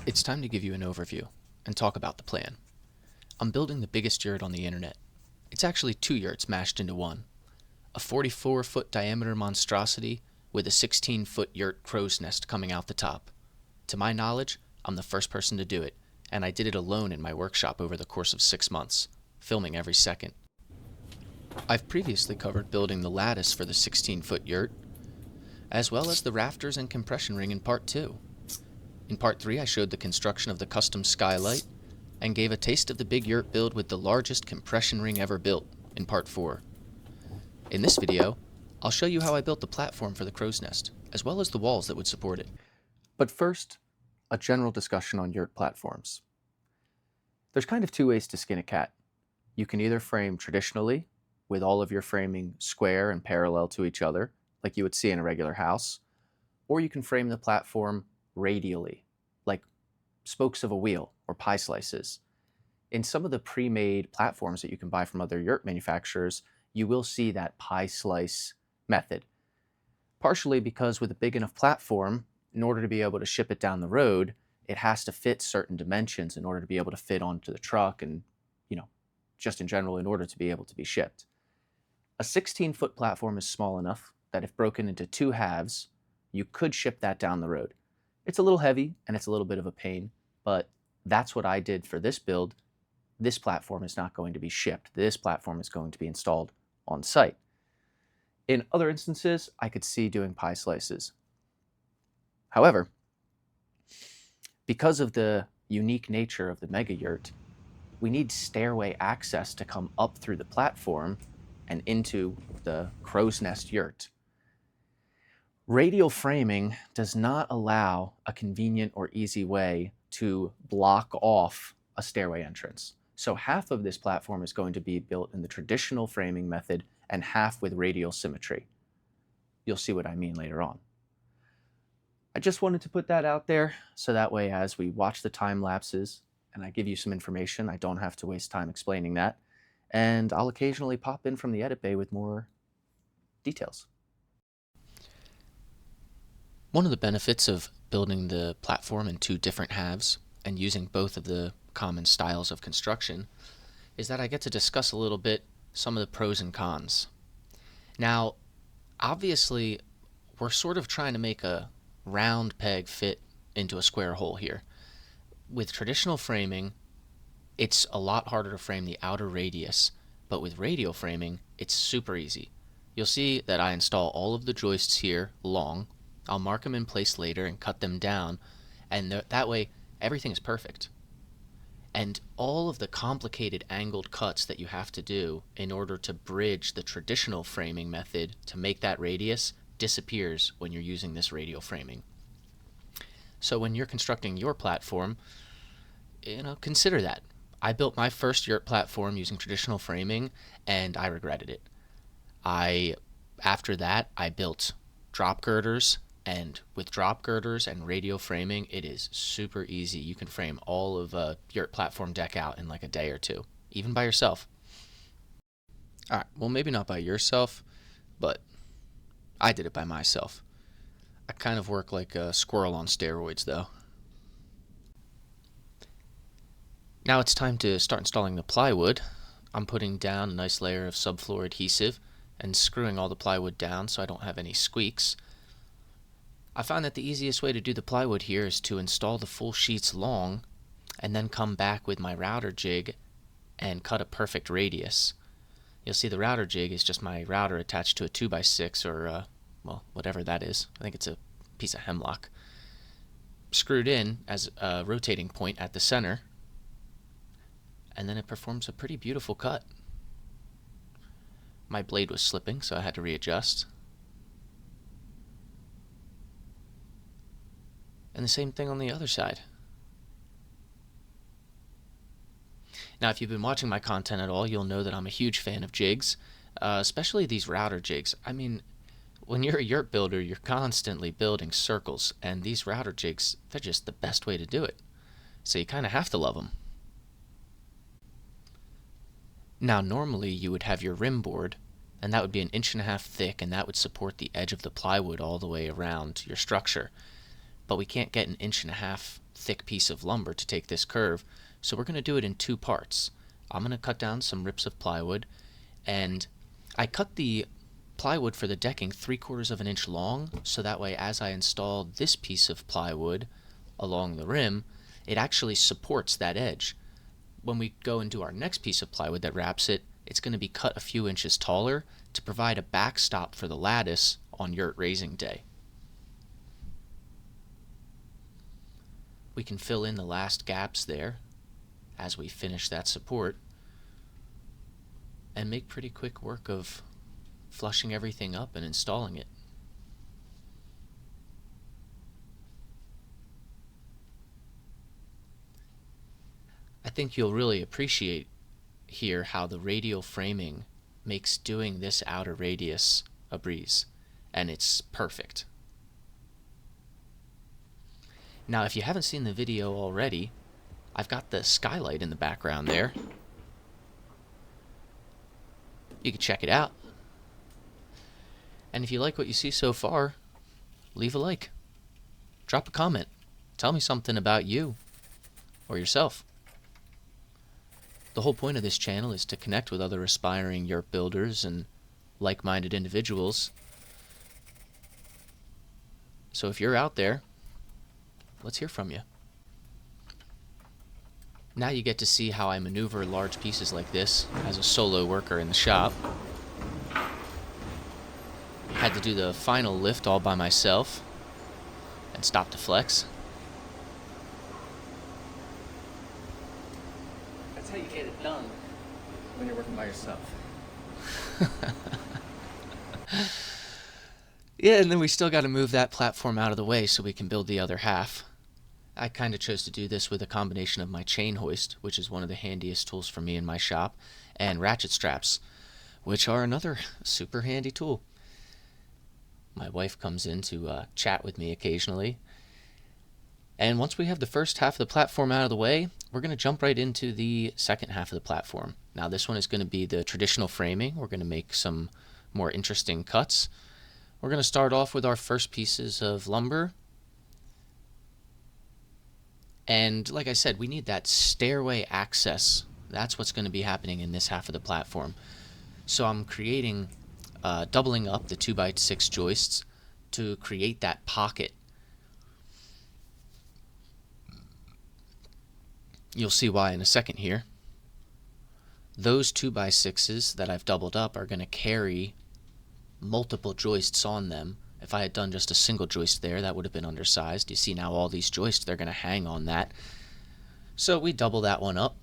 It's time to give you an overview and talk about the plan. I'm building the biggest yurt on the internet. It's actually two yurts mashed into one. A 44-foot diameter monstrosity with a 16-foot yurt crow's nest coming out the top. To my knowledge, I'm the first person to do it, and I did it alone in my workshop over the course of 6 months, filming every second. I've previously covered building the lattice for the 16-foot yurt, as well as the rafters and compression ring in part 2. In part 3, I showed the construction of the custom skylight and gave a taste of the big yurt build with the largest compression ring ever built in part 4. In this video, I'll show you how I built the platform for the crow's nest, as well as the walls that would support it. But first, a general discussion on yurt platforms. There's kind of two ways to skin a cat. You can either frame traditionally, with all of your framing square and parallel to each other, like you would see in a regular house, or you can frame the platform radially, like spokes of a wheel or pie slices. In some of the pre-made platforms that you can buy from other yurt manufacturers, you will see that pie slice method. Partially because with a big enough platform, in order to be able to ship it down the road, it has to fit certain dimensions in order to be able to fit onto the truck and, just in general, in order to be able to be shipped. A 16-foot platform is small enough that if broken into two halves, you could ship that down the road. It's a little heavy and it's a little bit of a pain, but that's what I did for this build. This platform is not going to be shipped. This platform is going to be installed on site. In other instances, I could see doing pie slices. However, because of the unique nature of the Mega Yurt, we need stairway access to come up through the platform and into the crow's nest yurt. Radial framing does not allow a convenient or easy way to block off a stairway entrance. So half of this platform is going to be built in the traditional framing method and half with radial symmetry. You'll see what I mean later on. I just wanted to put that out there so that way as we watch the time lapses and I give you some information, I don't have to waste time explaining that. And I'll occasionally pop in from the edit bay with more details. One of the benefits of building the platform in two different halves and using both of the common styles of construction is that I get to discuss a little bit some of the pros and cons. Now, obviously, we're sort of trying to make a round peg fit into a square hole here. With traditional framing, it's a lot harder to frame the outer radius, but with radial framing, it's super easy. You'll see that I install all of the joists here long. I'll mark them in place later and cut them down, and that way everything is perfect. And all of the complicated angled cuts that you have to do in order to bridge the traditional framing method to make that radius disappears when you're using this radial framing. So when you're constructing your platform, consider that. I built my first yurt platform using traditional framing, and I regretted it. After that, I built drop girders, and with drop girders and radial framing, it is super easy. You can frame all of a yurt platform deck out in like a day or two, even by yourself. All right, well, maybe not by yourself, but I did it by myself. I kind of work like a squirrel on steroids, though. Now it's time to start installing the plywood. I'm putting down a nice layer of subfloor adhesive and screwing all the plywood down so I don't have any squeaks. I find that the easiest way to do the plywood here is to install the full sheets long and then come back with my router jig and cut a perfect radius. You'll see the router jig is just my router attached to a 2x6 or whatever that is. I think it's a piece of hemlock. Screwed in as a rotating point at the center, and then it performs a pretty beautiful cut. My blade was slipping, so I had to readjust. And the same thing on the other side. Now, if you've been watching my content at all, you'll know that I'm a huge fan of jigs, especially these router jigs. I mean, when you're a yurt builder, you're constantly building circles, and these router jigs, they're just the best way to do it. So you kind of have to love them. Now, normally you would have your rim board, and that would be 1.5 inches thick, and that would support the edge of the plywood all the way around your structure. But we can't get 1.5 inches thick piece of lumber to take this curve, so we're going to do it in two parts. I'm going to cut down some rips of plywood, and I cut the plywood for the decking 3/4 of an inch long, so that way as I install this piece of plywood along the rim, it actually supports that edge. When we go and do our next piece of plywood that wraps it, it's going to be cut a few inches taller to provide a backstop for the lattice on yurt raising day. We can fill in the last gaps there as we finish that support and make pretty quick work of flushing everything up and installing it. I think you'll really appreciate here how the radial framing makes doing this outer radius a breeze, and it's perfect. Now, if you haven't seen the video already, I've got the skylight in the background there. You can check it out. And if you like what you see so far, leave a like. Drop a comment. Tell me something about you or yourself. The whole point of this channel is to connect with other aspiring yurt builders and like-minded individuals. So if you're out there, let's hear from you. Now you get to see how I maneuver large pieces like this as a solo worker in the shop. Had to do the final lift all by myself and stop to flex. That's how you get it done when you're working by yourself. Yeah, and then we still got to move that platform out of the way so we can build the other half. I kind of chose to do this with a combination of my chain hoist, which is one of the handiest tools for me in my shop, and ratchet straps, which are another super handy tool. My wife comes in to chat with me occasionally. And once we have the first half of the platform out of the way, we're going to jump right into the second half of the platform. Now this one is going to be the traditional framing. We're going to make some more interesting cuts. We're going to start off with our first pieces of lumber. And like I said, we need that stairway access. That's what's going to be happening in this half of the platform. So I'm creating, doubling up the 2x6 joists to create that pocket. You'll see why in a second here. Those 2x6s that I've doubled up are going to carry multiple joists on them. If I had done just a single joist there, that would have been undersized. You see now all these joists, they're going to hang on that. So we double that one up.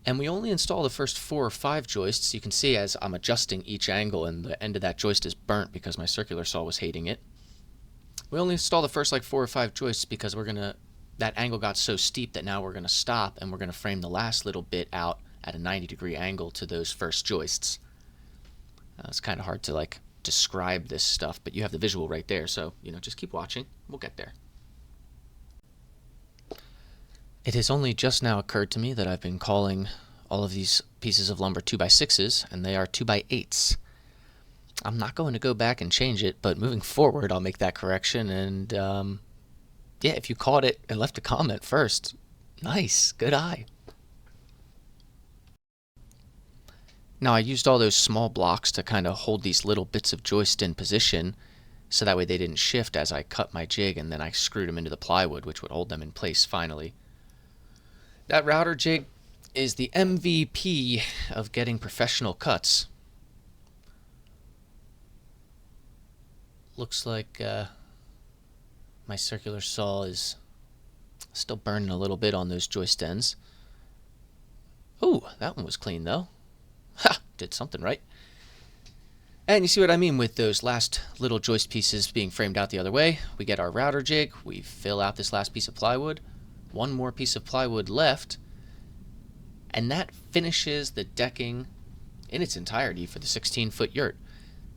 And we only install the first 4 or 5 joists. You can see as I'm adjusting each angle and the end of that joist is burnt because my circular saw was hating it. We only install the first like 4 or 5 joists because that angle got so steep that now we're going to stop and we're going to frame the last little bit out at a 90-degree angle to those first joists. It's kind of hard to describe this stuff, but you have the visual right there, so just keep watching. We'll get there. It has only just now occurred to me that I've been calling all of these pieces of lumber 2x6s, and they are 2x8s. I'm not going to go back and change it, but moving forward I'll make that correction. And yeah, if you caught it and left a comment first, nice, good eye. Now I used all those small blocks to kind of hold these little bits of joist in position so that way they didn't shift as I cut my jig, and then I screwed them into the plywood, which would hold them in place finally. That router jig is the MVP of getting professional cuts. Looks like my circular saw is still burning a little bit on those joist ends. Ooh, that one was clean though. Ha! Did something right. And you see what I mean with those last little joist pieces being framed out the other way. We get our router jig, we fill out this last piece of plywood, one more piece of plywood left, and that finishes the decking in its entirety for the 16-foot yurt.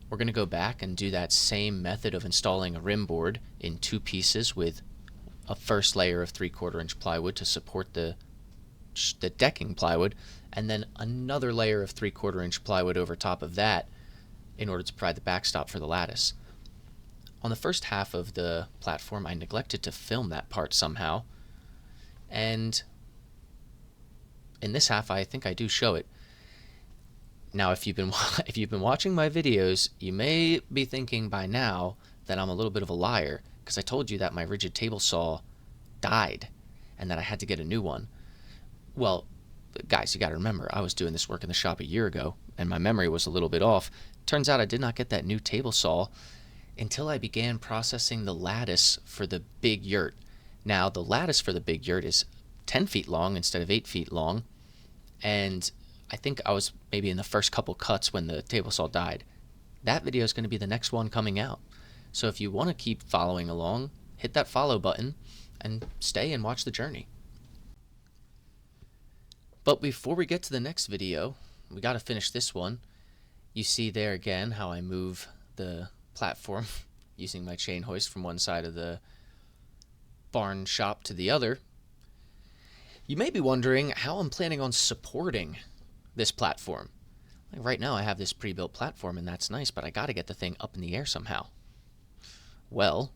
We're going to go back and do that same method of installing a rim board in 2 pieces with a first layer of 3/4 inch plywood to support the decking plywood, and then another layer of 3/4 inch plywood over top of that in order to provide the backstop for the lattice. On the first half of the platform, I neglected to film that part somehow, and in this half I think I do show it. Now if you've been watching my videos, you may be thinking by now that I'm a little bit of a liar, because I told you that my rigid table saw died and that I had to get a new one. Well, guys, you got to remember, I was doing this work in the shop a year ago, and my memory was a little bit off. Turns out I did not get that new table saw until I began processing the lattice for the big yurt. Now, the lattice for the big yurt is 10 feet long instead of 8 feet long, and I think I was maybe in the first couple cuts when the table saw died. That video is going to be the next one coming out. So if you want to keep following along, hit that follow button and stay and watch the journey. But before we get to the next video, we got to finish this one. You see there again how I move the platform using my chain hoist from one side of the barn shop to the other. You may be wondering how I'm planning on supporting this platform. Like right now I have this pre-built platform and that's nice, but I got to get the thing up in the air somehow. Well,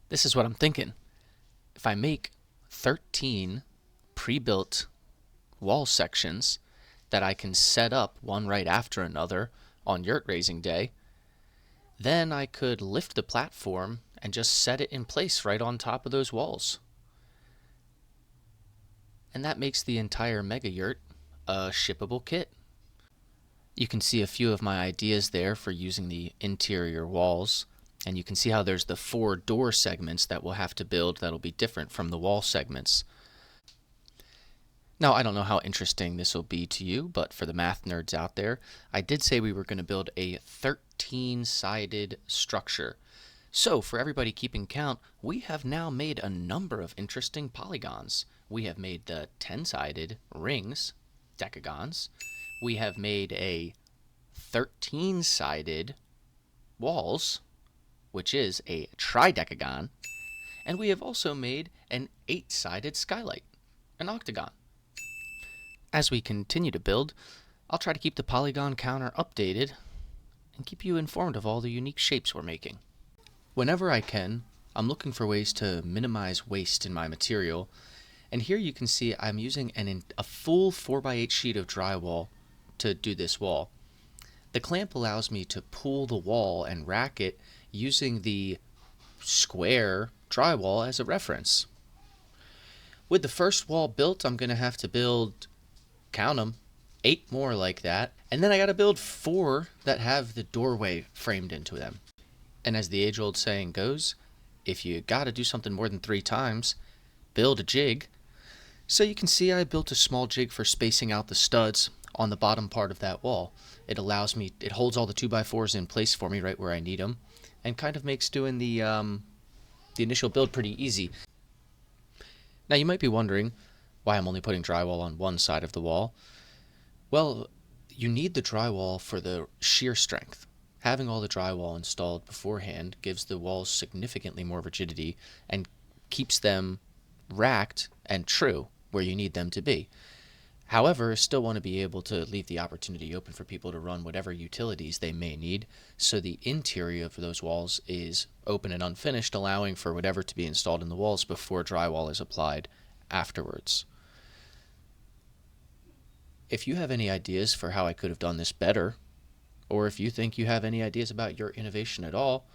this is what I'm thinking. If I make 13 pre-built wall sections that I can set up one right after another on yurt raising day, then I could lift the platform and just set it in place right on top of those walls. And that makes the entire Mega Yurt a shippable kit. You can see a few of my ideas there for using the interior walls, and you can see how there's the 4 door segments that we'll have to build that'll be different from the wall segments. Now, I don't know how interesting this will be to you, but for the math nerds out there, I did say we were going to build a 13-sided structure. So, for everybody keeping count, we have now made a number of interesting polygons. We have made the 10-sided rings, decagons. We have made a 13-sided walls, which is a tridecagon. And we have also made an 8-sided skylight, an octagon. As we continue to build, I'll try to keep the polygon counter updated and keep you informed of all the unique shapes we're making. Whenever I can, I'm looking for ways to minimize waste in my material, and here you can see I'm using a full 4x8 sheet of drywall to do this wall. The clamp allows me to pull the wall and rack it using the square drywall as a reference. With the first wall built, I'm going to have to build, count them, 8 more like that, and then I got to build 4 that have the doorway framed into them. And as the age-old saying goes, if you got to do something more than 3 times, build a jig. So you can see I built a small jig for spacing out the studs on the bottom part of that wall. It holds all the 2x4s in place for me right where I need them, and kind of makes doing the initial build pretty easy. Now you might be wondering why I'm only putting drywall on one side of the wall. Well, you need the drywall for the shear strength. Having all the drywall installed beforehand gives the walls significantly more rigidity and keeps them racked and true where you need them to be. However, still want to be able to leave the opportunity open for people to run whatever utilities they may need, so the interior of those walls is open and unfinished, allowing for whatever to be installed in the walls before drywall is applied afterwards. If you have any ideas for how I could have done this better, or if you think you have any ideas about your innovation at all,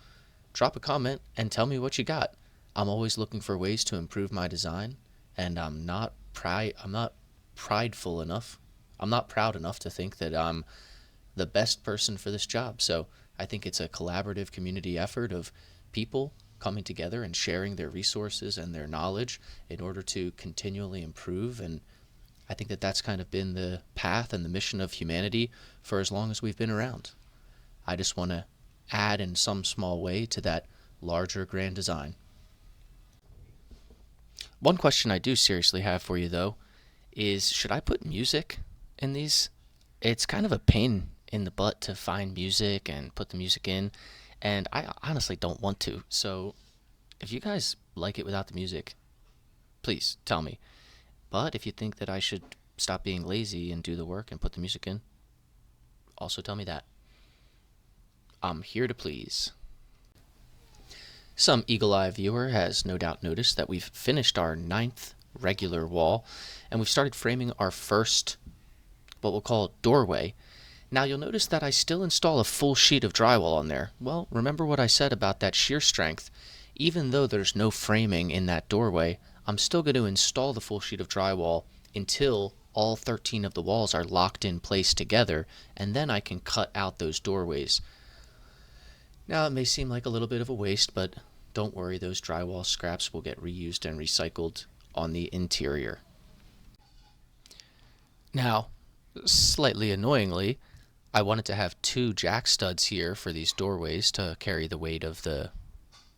drop a comment and tell me what you got. I'm always looking for ways to improve my design, and I'm not prideful enough. I'm not proud enough to think that I'm the best person for this job. So I think it's a collaborative community effort of people coming together and sharing their resources and their knowledge in order to continually improve. And I think that that's kind of been the path and the mission of humanity for as long as we've been around. I just want to add in some small way to that larger grand design. One question I do seriously have for you, though, is should I put music in these? It's kind of a pain in the butt to find music and put the music in, and I honestly don't want to. So if you guys like it without the music, please tell me. But if you think that I should stop being lazy and do the work and put the music in, also tell me that. I'm here to please. Some eagle-eye viewer has no doubt noticed that we've finished our 9th regular wall, and we've started framing our first, what we'll call doorway. Now you'll notice that I still install a full sheet of drywall on there. Well, remember what I said about that shear strength. Even though there's no framing in that doorway, I'm still going to install the full sheet of drywall until all 13 of the walls are locked in place together, and then I can cut out those doorways. Now, it may seem like a little bit of a waste, but don't worry, those drywall scraps will get reused and recycled on the interior. Now, slightly annoyingly, I wanted to have 2 jack studs here for these doorways to carry the weight of the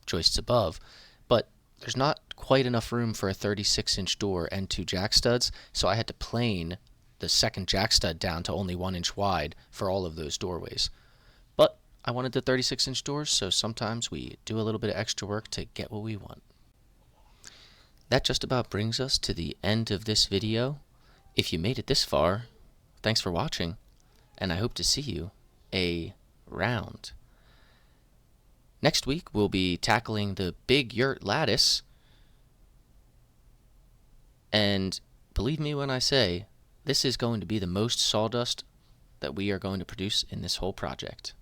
joists above, but there's not quite enough room for a 36-inch door and 2 jack studs, so I had to plane the second jack stud down to only 1 inch wide for all of those doorways. But I wanted the 36-inch doors, so sometimes we do a little bit of extra work to get what we want. That just about brings us to the end of this video. If you made it this far, thanks for watching, and I hope to see you around. Next week, we'll be tackling the big yurt lattice, and believe me when I say, this is going to be the most sawdust that we are going to produce in this whole project.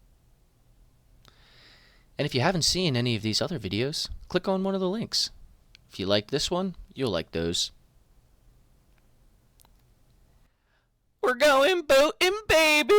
And if you haven't seen any of these other videos, click on one of the links. If you like this one, you'll like those. We're going boating, baby!